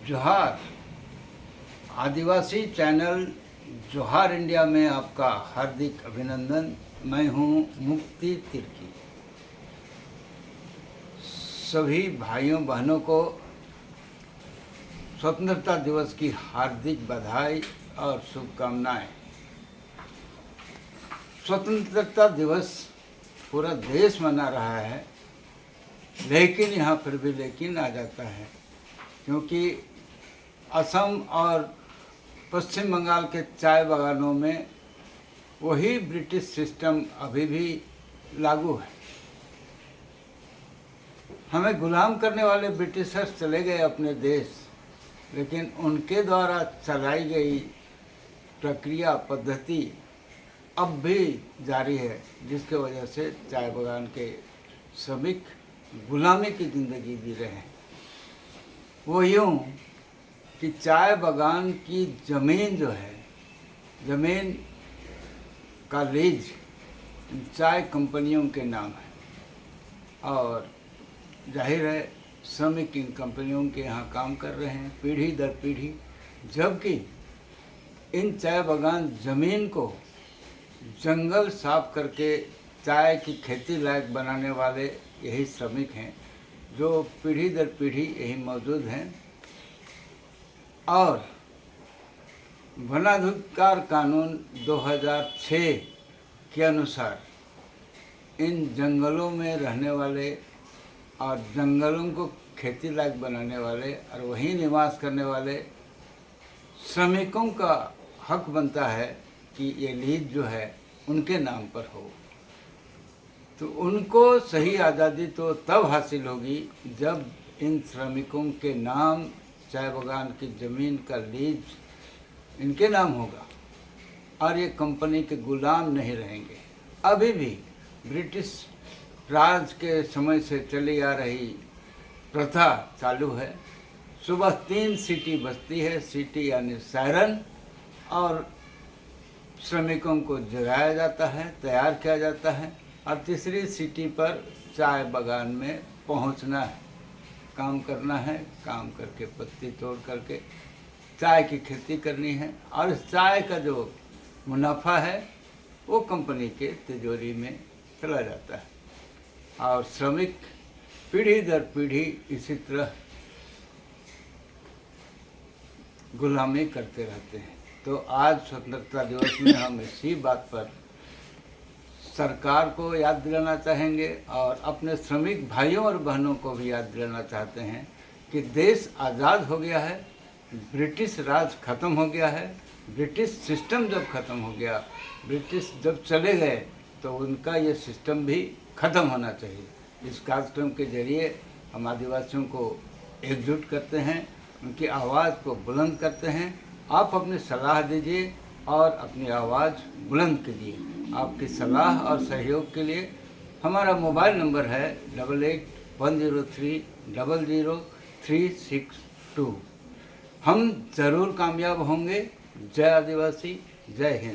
जोहार आदिवासी चैनल जोहार इंडिया में आपका हार्दिक अभिनंदन। मैं हूं मुक्ति तिर्की। सभी भाइयों बहनों को स्वतंत्रता दिवस की हार्दिक बधाई और शुभकामनाएं। स्वतंत्रता दिवस पूरा देश मना रहा है, लेकिन यहाँ फिर भी लेकिन आ जाता है, क्योंकि असम और पश्चिम बंगाल के चाय बागानों में वही ब्रिटिश सिस्टम अभी भी लागू है। हमें गुलाम करने वाले ब्रिटिशर्स चले गए अपने देश, लेकिन उनके द्वारा चलाई गई प्रक्रिया पद्धति अब भी जारी है, जिसके वजह से चाय बागान के श्रमिक गुलामी की ज़िंदगी जी रहे हैं। वो यूँ कि चाय बागान की ज़मीन जो है, ज़मीन का लीज चाय कंपनियों के नाम है और जाहिर है श्रमिक इन कंपनियों के यहाँ काम कर रहे हैं पीढ़ी दर पीढ़ी, जबकि इन चाय बागान ज़मीन को जंगल साफ करके चाय की खेती लायक बनाने वाले यही श्रमिक हैं, जो पीढ़ी दर पीढ़ी यही मौजूद हैं। और वनाधिकार कानून 2006 के अनुसार इन जंगलों में रहने वाले और जंगलों को खेती लायक बनाने वाले और वहीं निवास करने वाले श्रमिकों का हक बनता है कि ये लीज जो है उनके नाम पर हो। तो उनको सही आज़ादी तो तब हासिल होगी जब इन श्रमिकों के नाम चाय बागान की ज़मीन का लीज इनके नाम होगा और ये कंपनी के गुलाम नहीं रहेंगे। अभी भी ब्रिटिश राज के समय से चली आ रही प्रथा चालू है। सुबह 3 सीटी बजती है, सीटी यानी सायरन, और श्रमिकों को जगाया जाता है, तैयार किया जाता है और तीसरी सीटी पर चाय बागान में पहुंचना है, काम करना है, काम करके पत्ती तोड़ करके चाय की खेती करनी है और इस चाय का जो मुनाफा है वो कंपनी के तिजोरी में चला जाता है और श्रमिक पीढ़ी दर पीढ़ी इसी तरह गुलामी करते रहते हैं। तो आज स्वतंत्रता दिवस में हम इसी बात पर सरकार को याद दिलाना चाहेंगे और अपने श्रमिक भाइयों और बहनों को भी याद दिलाना चाहते हैं कि देश आज़ाद हो गया है, ब्रिटिश राज खत्म हो गया है। ब्रिटिश सिस्टम जब खत्म हो गया, ब्रिटिश जब चले गए, तो उनका ये सिस्टम भी खत्म होना चाहिए। इस कार्यक्रम के जरिए हम आदिवासियों को एकजुट करते हैं, उनकी आवाज़ को बुलंद करते हैं। आप अपनी सलाह दीजिए और अपनी आवाज़ बुलंद कीजिए। आपकी सलाह और सहयोग के लिए हमारा मोबाइल नंबर है 8810300362। हम ज़रूर कामयाब होंगे। जय आदिवासी, जय हिंद।